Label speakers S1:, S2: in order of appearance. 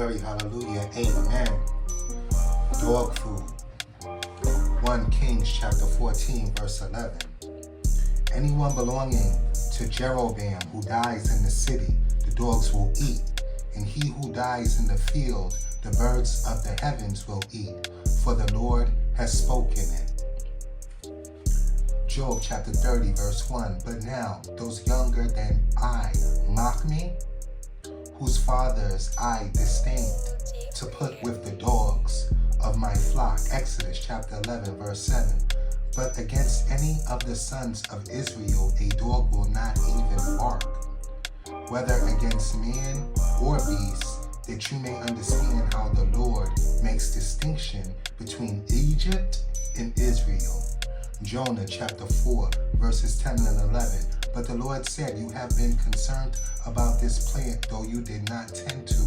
S1: glory, hallelujah, amen. Dog food. 1 Kings chapter 14, verse 11. Anyone belonging to Jeroboam who dies in the city, the dogs will eat, and he who dies in the field, the birds of the heavens will eat, for the Lord has spoken it. Job chapter 30, verse 1. But now those younger than I mock me, whose fathers I disdained to put with the dogs of my flock. Exodus chapter 11, verse 7. But against any of the sons of Israel a dog will not even bark, whether against man or beast, that you may understand how the Lord makes distinction between Egypt and Israel. Jonah chapter 4, verses 10 and 11. But the Lord said, you have been concerned about this plant, though you did not tend to